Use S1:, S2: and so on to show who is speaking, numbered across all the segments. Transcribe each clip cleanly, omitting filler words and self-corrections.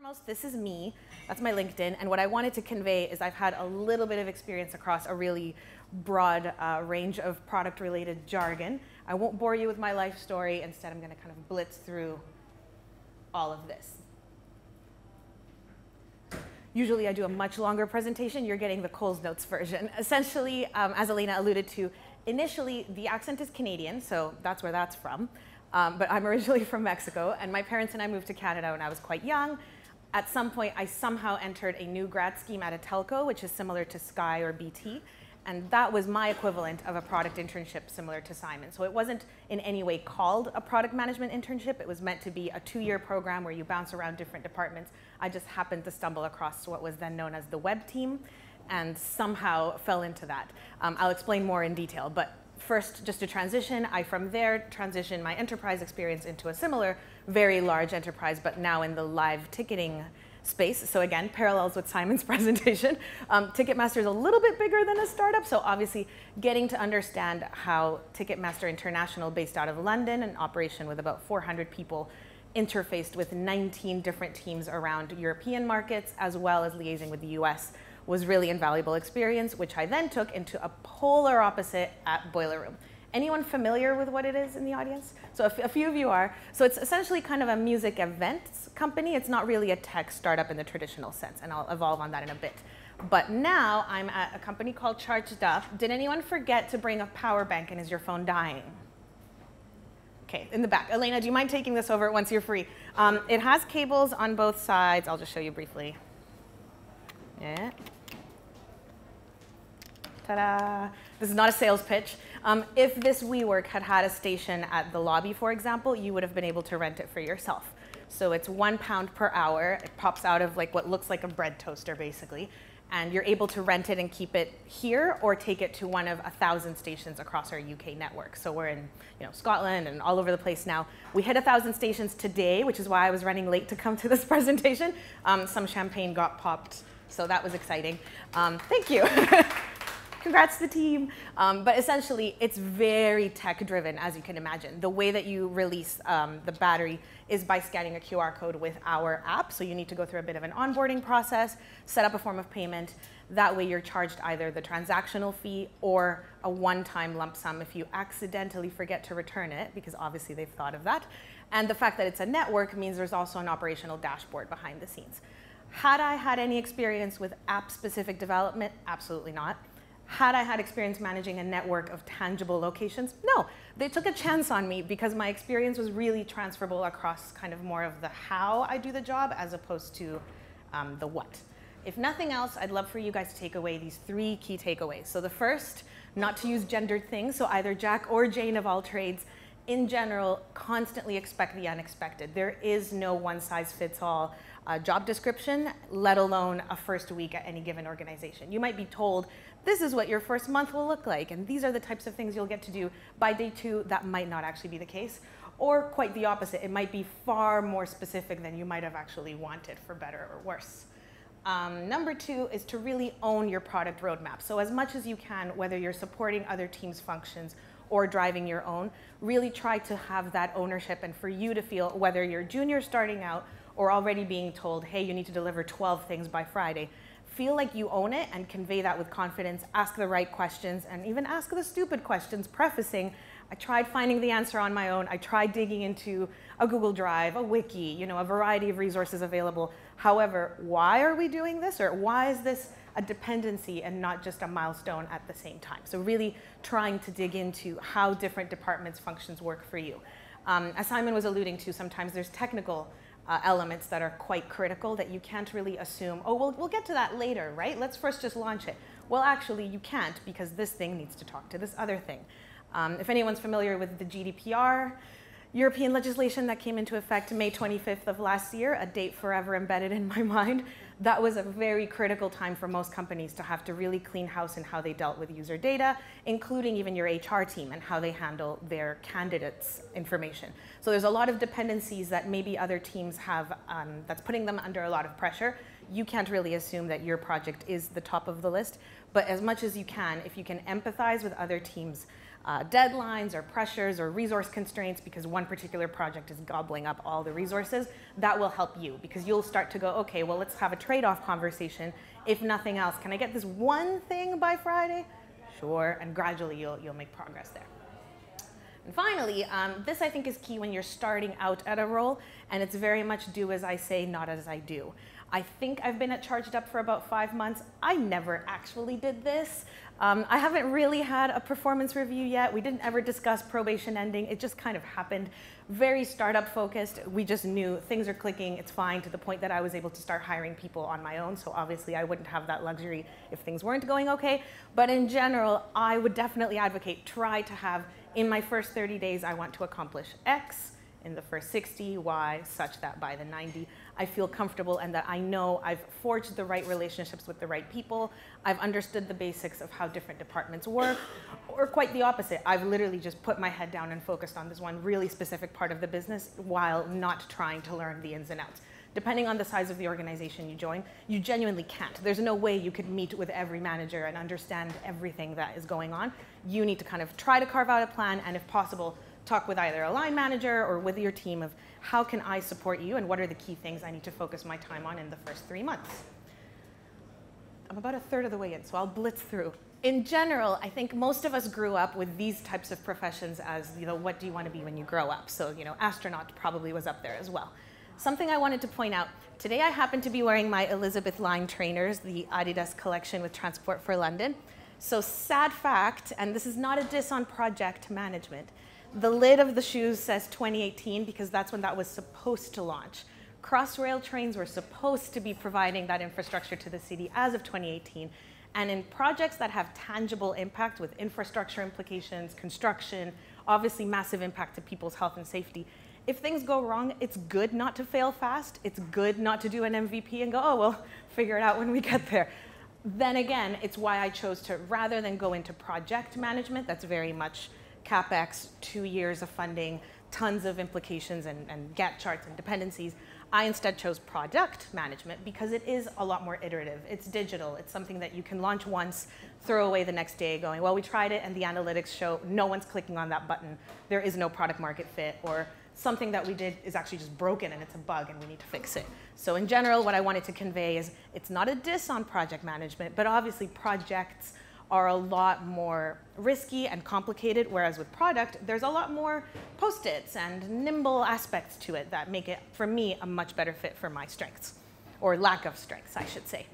S1: foremost, this is me. That's my LinkedIn. And what I wanted to convey is I've had a little bit of experience across a really broad range of product-related jargon. I won't bore you with my life story. Instead, I'm going to kind of blitz through all of this. Usually, I do a much longer presentation. You're getting the Coles Notes version. Essentially, as Elena alluded to, initially, the accent is Canadian, so that's where that's from. But I'm originally from Mexico, and my parents and I moved to Canada when I was quite young. At some point, I somehow entered a new grad scheme at a telco, which is similar to Sky or BT, and that was my equivalent of a product internship similar to Simon. So it wasn't in any way called a product management internship. It was meant to be a 2-year program where you bounce around different departments. I just happened to stumble across what was then known as the web team, and somehow fell into that. I'll explain more in detail, but first, just to transition, I from there transitioned my enterprise experience into a similar, very large enterprise, but now in the live ticketing space. So again, parallels with Simon's presentation. Ticketmaster is a little bit bigger than a startup, so obviously getting to understand how Ticketmaster International, based out of London, an operation with about 400 people, interfaced with 19 different teams around European markets, as well as liaising with the US, was really invaluable experience, which I then took into a polar opposite at Boiler Room. Anyone familiar with what it is in the audience? So a few of you are. So it's essentially kind of a music events company. It's not really a tech startup in the traditional sense, and I'll evolve on that in a bit. But now I'm at a company called ChargedUp. Did anyone forget to bring a power bank, and is your phone dying? Okay, in the back. Elena, do you mind taking this over once you're free? It has cables on both sides. I'll just show you briefly. Yeah. Ta-da! This is not a sales pitch. If this WeWork had had a station at the lobby, for example, you would have been able to rent it for yourself. So it's £1 per hour. It pops out of like what looks like a bread toaster, basically. And you're able to rent it and keep it here or take it to one of 1,000 stations across our UK network. So we're in Scotland and all over the place now. We hit 1,000 stations today, which is why I was running late to come to this presentation. Some champagne got popped, so that was exciting. Thank you. Congrats to the team. But essentially, it's very tech-driven, as you can imagine. The way that you release the battery is by scanning a QR code with our app. So you need to go through a bit of an onboarding process, set up a form of payment. That way, you're charged either the transactional fee or a one-time lump sum if you accidentally forget to return it, because obviously they've thought of that. And the fact that it's a network means there's also an operational dashboard behind the scenes. Had I had any experience with app-specific development? Absolutely not. Had I had experience managing a network of tangible locations? No, they took a chance on me because my experience was really transferable across kind of more of the how I do the job as opposed to the what. If nothing else, I'd love for you guys to take away these 3 key takeaways. So the first, not to use gendered things, so either Jack or Jane of all trades, in general, constantly expect the unexpected. There is no one-size-fits-all job description, let alone a first week at any given organization. You might be told, this is what your first month will look like, and these are the types of things you'll get to do. By day 2, that might not actually be the case, or quite the opposite. It might be far more specific than you might have actually wanted, for better or worse. Number 2 is to really own your product roadmap. So as much as you can, whether you're supporting other teams' functions or driving your own, really try to have that ownership, and for you to feel, whether you're junior starting out or already being told, hey, you need to deliver 12 things by Friday, feel like you own it and convey that with confidence, ask the right questions, and even ask the stupid questions, prefacing, I tried finding the answer on my own, I tried digging into a Google Drive, a wiki, a variety of resources available. However, why are we doing this, or why is this a dependency and not just a milestone at the same time? So really trying to dig into how different departments' functions work for you. As Simon was alluding to, sometimes there's technical elements that are quite critical that you can't really assume, oh, we'll get to that later, right? Let's first just launch it. Well, actually, you can't, because this thing needs to talk to this other thing. If anyone's familiar with the GDPR, European legislation that came into effect May 25th of last year, a date forever embedded in my mind, that was a very critical time for most companies to have to really clean house in how they dealt with user data, including even your HR team and how they handle their candidates' information. So there's a lot of dependencies that maybe other teams have that's putting them under a lot of pressure. You can't really assume that your project is the top of the list, but as much as you can, if you can empathize with other teams, deadlines or pressures or resource constraints because one particular project is gobbling up all the resources, that will help you because you'll start to go, okay, well, let's have a trade-off conversation. If nothing else, can I get this one thing by Friday? Sure, and gradually you'll make progress there. And finally, this I think is key when you're starting out at a role, and it's very much do as I say, not as I do. I think I've been at ChargedUp for about 5 months. I never actually did this. I haven't really had a performance review yet. We didn't ever discuss probation ending. It just kind of happened. Very startup focused. We just knew things are clicking, it's fine, to the point that I was able to start hiring people on my own. So obviously I wouldn't have that luxury if things weren't going okay. But in general, I would definitely advocate, try to have, in my first 30 days, I want to accomplish X. In the first 60, Y, such that by the 90, I feel comfortable and that I know I've forged the right relationships with the right people. I've understood the basics of how different departments work, or quite the opposite. I've literally just put my head down and focused on this one really specific part of the business while not trying to learn the ins and outs. Depending on the size of the organization you join, you genuinely can't. There's no way you could meet with every manager and understand everything that is going on. You need to kind of try to carve out a plan, and if possible, talk with either a line manager or with your team of how can I support you and what are the key things I need to focus my time on in the first 3 months. I'm about a third of the way in, so I'll blitz through. In general, I think most of us grew up with these types of professions as, what do you want to be when you grow up? So, astronaut probably was up there as well. Something I wanted to point out, today I happen to be wearing my Elizabeth line trainers, the Adidas collection with Transport for London. So sad fact, and this is not a diss on project management, the lid of the shoes says 2018 because that's when that was supposed to launch. Crossrail trains were supposed to be providing that infrastructure to the city as of 2018. And in projects that have tangible impact with infrastructure implications, construction, obviously massive impact to people's health and safety, if things go wrong, it's good not to fail fast. It's good not to do an MVP and go, oh, well, figure it out when we get there. Then again, it's why I chose to, rather than go into project management, that's very much CapEx, 2 years of funding, tons of implications and Gantt charts and dependencies. I instead chose product management because it is a lot more iterative. It's digital. It's something that you can launch once, throw away the next day going, well, we tried it and the analytics show no one's clicking on that button. There is no product market fit, or something that we did is actually just broken and it's a bug and we need to fix it. So in general, what I wanted to convey is it's not a diss on project management, but obviously projects are a lot more risky and complicated, whereas with product, there's a lot more post-its and nimble aspects to it that make it, for me, a much better fit for my strengths, or lack of strengths, I should say.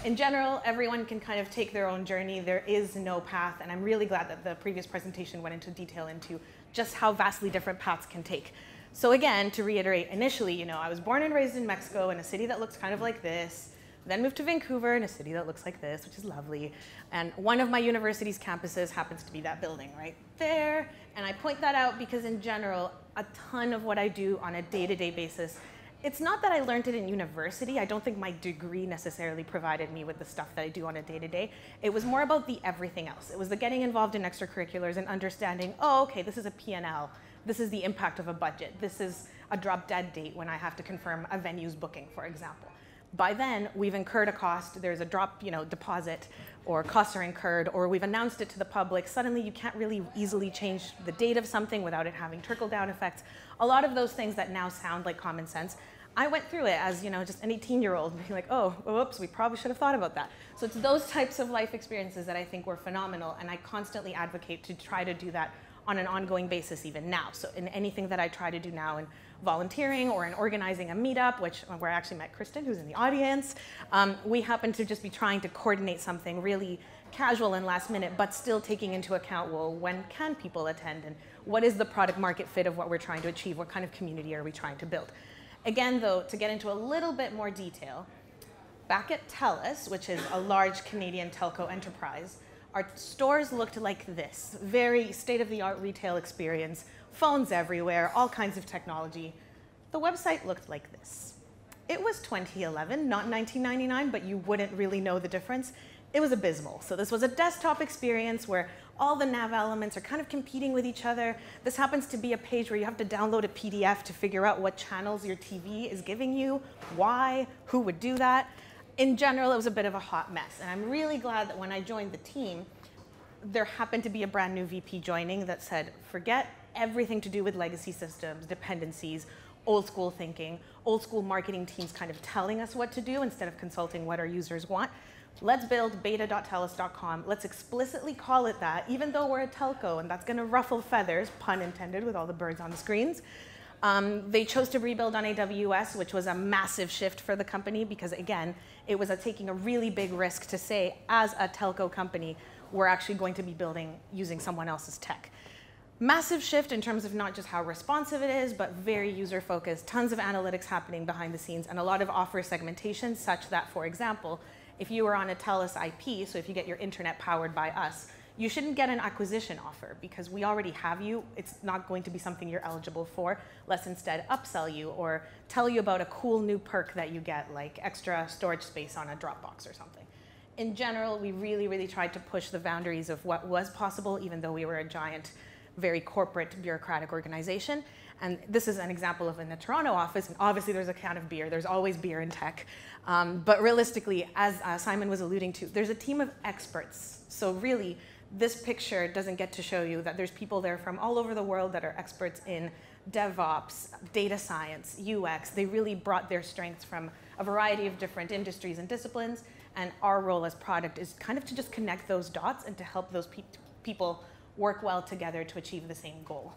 S1: In general, everyone can kind of take their own journey. There is no path, and I'm really glad that the previous presentation went into detail into just how vastly different paths can take. So again, to reiterate, initially, I was born and raised in Mexico in a city that looks kind of like this, then moved to Vancouver in a city that looks like this, which is lovely. And one of my university's campuses happens to be that building right there. And I point that out because in general, a ton of what I do on a day-to-day basis, it's not that I learned it in university. I don't think my degree necessarily provided me with the stuff that I do on a day-to-day. It was more about the everything else. It was the getting involved in extracurriculars and understanding, oh, okay, this is a P&L. This is the impact of a budget. This is a drop-dead date when I have to confirm a venue's booking, for example. By then, we've incurred a cost, there's a drop deposit, or costs are incurred, or we've announced it to the public. Suddenly, you can't really easily change the date of something without it having trickle-down effects. A lot of those things that now sound like common sense, I went through it as just an 18-year-old, being like, oh, whoops, we probably should have thought about that. So it's those types of life experiences that I think were phenomenal, and I constantly advocate to try to do that on an ongoing basis even now. So in anything that I try to do now in volunteering or in organizing a meetup, where I actually met Kristen, who's in the audience, we happen to just be trying to coordinate something really casual and last minute, but still taking into account, well, when can people attend and what is the product market fit of what we're trying to achieve? What kind of community are we trying to build? Again, though, to get into a little bit more detail, back at Telus, which is a large Canadian telco enterprise, our stores looked like this, very state-of-the-art retail experience, phones everywhere, all kinds of technology. The website looked like this. It was 2011, not 1999, but you wouldn't really know the difference. It was abysmal. So this was a desktop experience where all the nav elements are kind of competing with each other. This happens to be a page where you have to download a PDF to figure out what channels your TV is giving you, why, who would do that. In general, it was a bit of a hot mess. And I'm really glad that when I joined the team, there happened to be a brand new VP joining that said, forget everything to do with legacy systems, dependencies, old school thinking, old school marketing teams kind of telling us what to do instead of consulting what our users want. Let's build beta.telus.com. Let's explicitly call it that, even though we're a telco, and that's going to ruffle feathers, pun intended, with all the birds on the screens. They chose to rebuild on AWS, which was a massive shift for the company because, again, it was taking a really big risk to say, as a telco company, we're actually going to be building using someone else's tech. Massive shift in terms of not just how responsive it is, but very user-focused, tons of analytics happening behind the scenes, and a lot of offer segmentation such that, for example, if you were on a Telus IP, so if you get your internet powered by us, you shouldn't get an acquisition offer because we already have you. It's not going to be something you're eligible for. Let's instead upsell you or tell you about a cool new perk that you get, like extra storage space on a Dropbox or something. In general, we really, really tried to push the boundaries of what was possible, even though we were a giant, very corporate, bureaucratic organization. And this is an example of in the Toronto office, and obviously there's a can of beer. There's always beer in tech. But realistically, as Simon was alluding to, there's a team of experts. So really, this picture doesn't get to show you that there's people there from all over the world that are experts in DevOps, data science, UX. They really brought their strengths from a variety of different industries and disciplines. And our role as product is kind of to just connect those dots and to help those people work well together to achieve the same goal.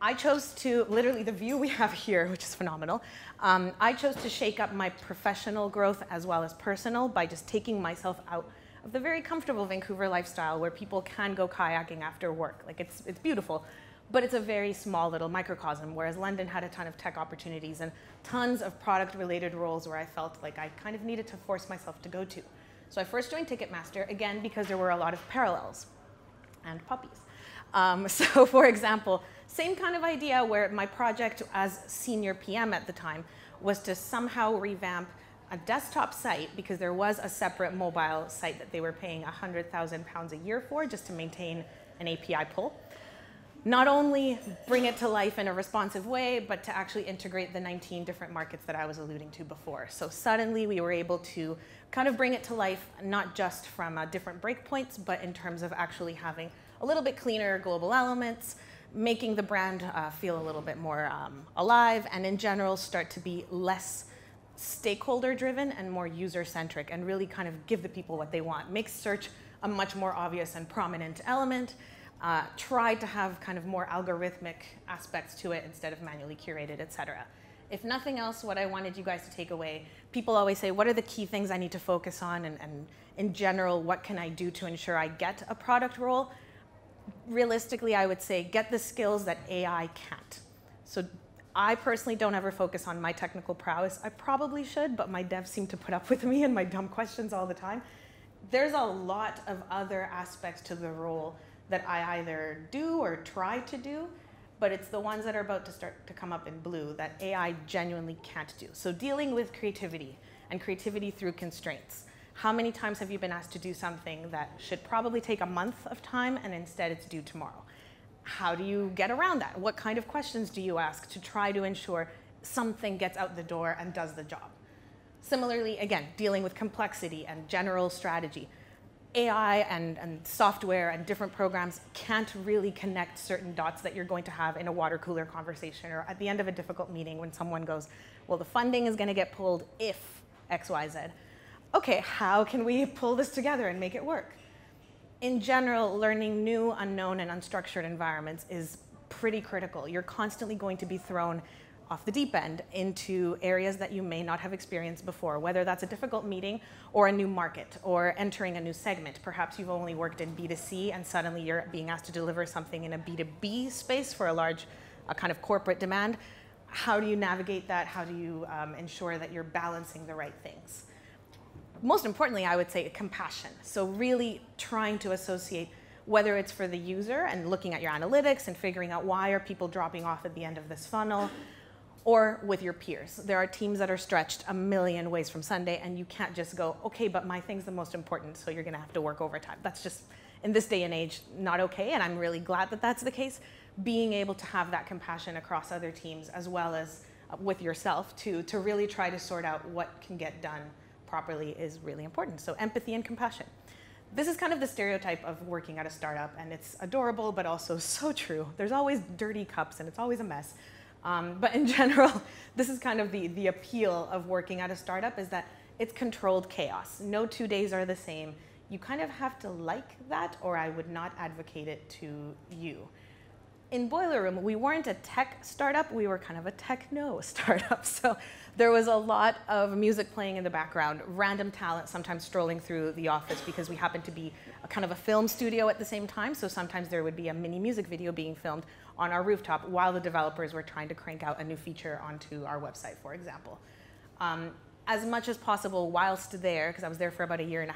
S1: I chose to, literally the view we have here, which is phenomenal, I chose to shake up my professional growth as well as personal by just taking myself out of the very comfortable Vancouver lifestyle where people can go kayaking after work. Like it's beautiful, but it's a very small little microcosm, whereas London had a ton of tech opportunities and tons of product-related roles where I felt like I kind of needed to force myself to go to. So I first joined Ticketmaster, again, because there were a lot of parallels and puppies. So for example, same kind of idea where my project as senior PM at the time was to somehow revamp a desktop site because there was a separate mobile site that they were paying £100,000 a year for just to maintain an API pull. Not only bring it to life in a responsive way, but to actually integrate the 19 different markets that I was alluding to before. So suddenly we were able to kind of bring it to life, not just from different breakpoints, but in terms of actually having a little bit cleaner global elements, making the brand feel a little bit more alive, and in general start to be less stakeholder driven and more user centric and really kind of give the people what they want. Make search a much more obvious and prominent element. Try to have kind of more algorithmic aspects to it instead of manually curated, etc. If nothing else, what I wanted you guys to take away, people always say, what are the key things I need to focus on? And in general, what can I do to ensure I get a product role? Realistically, I would say get the skills that AI can't. So I personally don't ever focus on my technical prowess. I probably should, but my devs seem to put up with me and my dumb questions all the time. There's a lot of other aspects to the role that I either do or try to do, but it's the ones that are about to start to come up in blue that AI genuinely can't do. So dealing with creativity and creativity through constraints. How many times have you been asked to do something that should probably take a month of time and instead it's due tomorrow? How do you get around that? What kind of questions do you ask to try to ensure something gets out the door and does the job? Similarly, again, dealing with complexity and general strategy. AI and software and different programs can't really connect certain dots that you're going to have in a water cooler conversation or at the end of a difficult meeting when someone goes, well, the funding is going to get pulled if X, Y, Z. Okay, how can we pull this together and make it work? In general, learning new, unknown, and unstructured environments is pretty critical. You're constantly going to be thrown off the deep end into areas that you may not have experienced before, whether that's a difficult meeting or a new market or entering a new segment. Perhaps you've only worked in B2C and suddenly you're being asked to deliver something in a B2B space for a large kind of corporate demand. How do you navigate that? How do you ensure that you're balancing the right things? Most importantly, I would say compassion. So really trying to associate whether it's for the user and looking at your analytics and figuring out why are people dropping off at the end of this funnel, or with your peers. There are teams that are stretched a million ways from Sunday and you can't just go, okay, but my thing's the most important, so you're gonna have to work overtime. That's just, in this day and age, not okay, and I'm really glad that that's the case. Being able to have that compassion across other teams as well as with yourself to really try to sort out what can get done properly is really important. So empathy and compassion. This is kind of the stereotype of working at a startup, and it's adorable, but also so true. There's always dirty cups, and it's always a mess. But in general, this is kind of the appeal of working at a startup, is that it's controlled chaos. No 2 days are the same. You kind of have to like that, or I would not advocate it to you. In Boiler Room, we weren't a tech startup, we were kind of a techno startup. So there was a lot of music playing in the background, random talent sometimes strolling through the office because we happened to be a kind of a film studio at the same time. So sometimes there would be a mini music video being filmed on our rooftop while the developers were trying to crank out a new feature onto our website, for example. As much as possible whilst there, because I was there for about 1.5 years,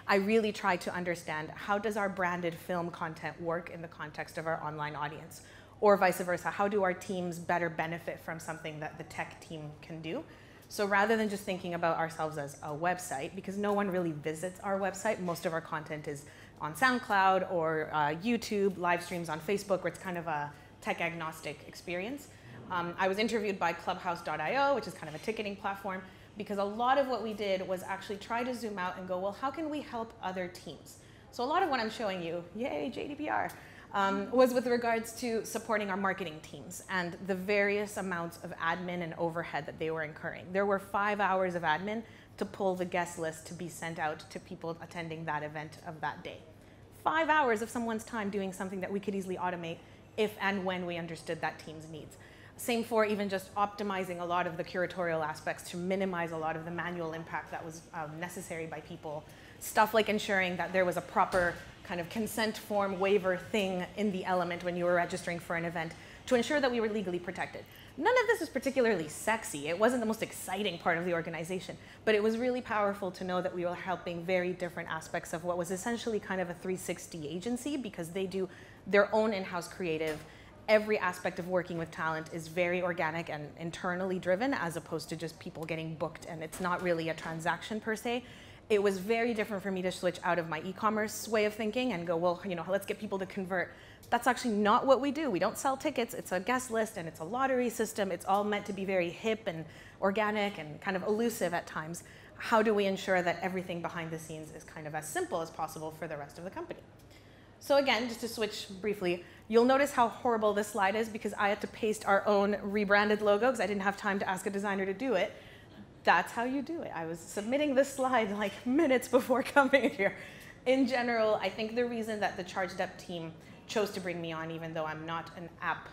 S1: I really tried to understand how does our branded film content work in the context of our online audience, or vice versa. How do our teams better benefit from something that the tech team can do? So rather than just thinking about ourselves as a website, because no one really visits our website, most of our content is on SoundCloud or YouTube, live streams on Facebook, where it's kind of a tech agnostic experience. I was interviewed by ClubhouseDo, which is kind of a ticketing platform, because a lot of what we did was actually try to zoom out and go, well, how can we help other teams? So a lot of what I'm showing you, yay, GDPR, was with regards to supporting our marketing teams and the various amounts of admin and overhead that they were incurring. There were 5 hours of admin to pull the guest list to be sent out to people attending that event of that day. 5 hours of someone's time doing something that we could easily automate if and when we understood that team's needs. Same for even just optimizing a lot of the curatorial aspects to minimize a lot of the manual impact that was necessary by people. Stuff like ensuring that there was a proper kind of consent form waiver thing in the element when you were registering for an event to ensure that we were legally protected. None of this was particularly sexy. It wasn't the most exciting part of the organization, but it was really powerful to know that we were helping very different aspects of what was essentially kind of a 360 agency, because they do their own in-house creative. Every aspect of working with talent is very organic and internally driven, as opposed to just people getting booked, and it's not really a transaction per se. It was very different for me to switch out of my e-commerce way of thinking and go, well, let's get people to convert. That's actually not what we do. We don't sell tickets. It's a guest list and it's a lottery system. It's all meant to be very hip and organic and kind of elusive at times. How do we ensure that everything behind the scenes is kind of as simple as possible for the rest of the company? So again, just to switch briefly, you'll notice how horrible this slide is because I had to paste our own rebranded logo because I didn't have time to ask a designer to do it. That's how you do it. I was submitting this slide like minutes before coming here. In general, I think the reason that the ChargedUp team chose to bring me on, even though I'm not an app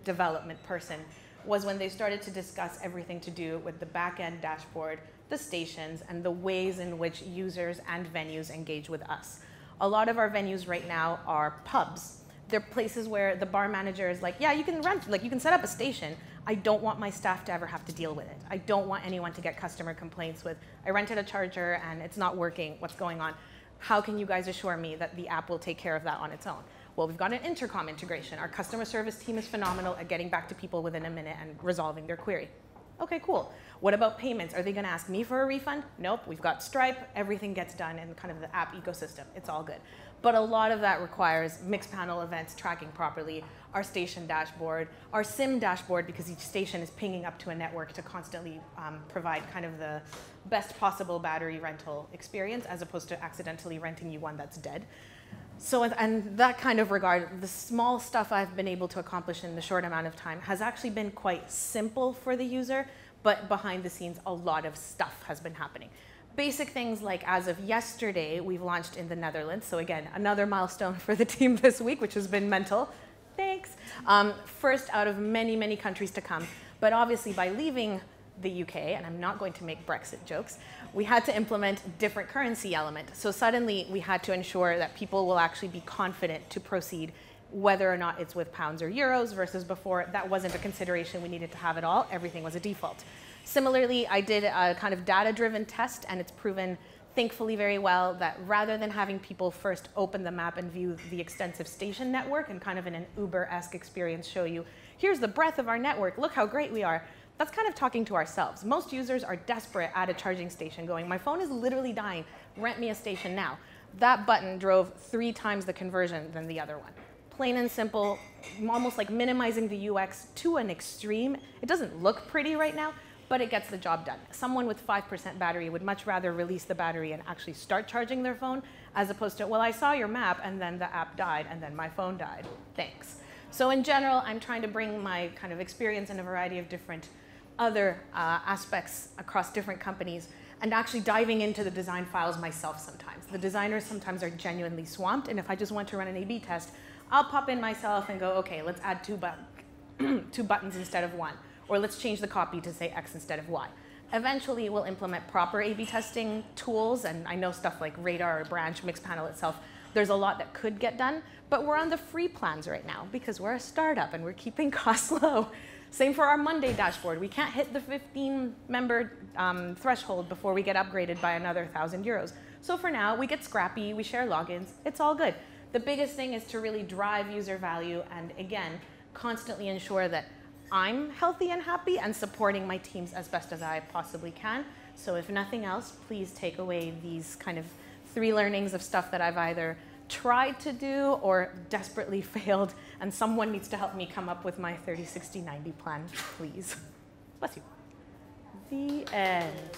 S1: development person, was when they started to discuss everything to do with the back-end dashboard, the stations, and the ways in which users and venues engage with us. A lot of our venues right now are pubs. They're places where the bar manager is like, yeah, you can rent, you can set up a station. I don't want my staff to ever have to deal with it. I don't want anyone to get customer complaints with, I rented a charger and it's not working, what's going on? How can you guys assure me that the app will take care of that on its own? Well, we've got an intercom integration. Our customer service team is phenomenal at getting back to people within a minute and resolving their query. Okay, cool. What about payments? Are they going to ask me for a refund? Nope, we've got Stripe. Everything gets done in kind of the app ecosystem. It's all good. But a lot of that requires mixed panel events tracking properly, our station dashboard, our SIM dashboard, because each station is pinging up to a network to constantly provide kind of the best possible battery rental experience, as opposed to accidentally renting you one that's dead. So in that kind of regard, the small stuff I've been able to accomplish in the short amount of time has actually been quite simple for the user, but behind the scenes, a lot of stuff has been happening. Basic things like, as of yesterday, we've launched in the Netherlands. So again, another milestone for the team this week, which has been mental. Thanks. First out of many, many countries to come. But obviously, by leaving the UK, and I'm not going to make Brexit jokes, we had to implement different currency element. So suddenly, we had to ensure that people will actually be confident to proceed, whether or not it's with pounds or euros, versus before, that wasn't a consideration we needed to have at all. Everything was a default. Similarly, I did a kind of data-driven test, and it's proven, thankfully, very well that rather than having people first open the map and view the extensive station network and kind of in an Uber-esque experience show you, here's the breadth of our network, look how great we are, that's kind of talking to ourselves. Most users are desperate at a charging station going, my phone is literally dying, rent me a station now. That button drove 3 times the conversion than the other one. Plain and simple, almost like minimizing the UX to an extreme. It doesn't look pretty right now, but it gets the job done. Someone with 5% battery would much rather release the battery and actually start charging their phone, as opposed to, well, I saw your map and then the app died and then my phone died. Thanks. So in general, I'm trying to bring my kind of experience in a variety of different other aspects across different companies, and actually diving into the design files myself sometimes. The designers sometimes are genuinely swamped, and if I just want to run an A/B test, I'll pop in myself and go, okay, let's add two buttons instead of one, or let's change the copy to say X instead of Y. Eventually, we'll implement proper A/B testing tools, and I know stuff like Radar or Branch, Mixpanel itself. There's a lot that could get done, but we're on the free plans right now because we're a startup and we're keeping costs low. Same for our Monday dashboard. We can't hit the 15-member threshold before we get upgraded by another 1,000 euros. So for now, we get scrappy, we share logins, it's all good. The biggest thing is to really drive user value and, again, constantly ensure that I'm healthy and happy and supporting my teams as best as I possibly can. So if nothing else, please take away these kind of 3 learnings of stuff that I've either tried to do or desperately failed, and someone needs to help me come up with my 30-60-90 plan, please. Bless you. The end.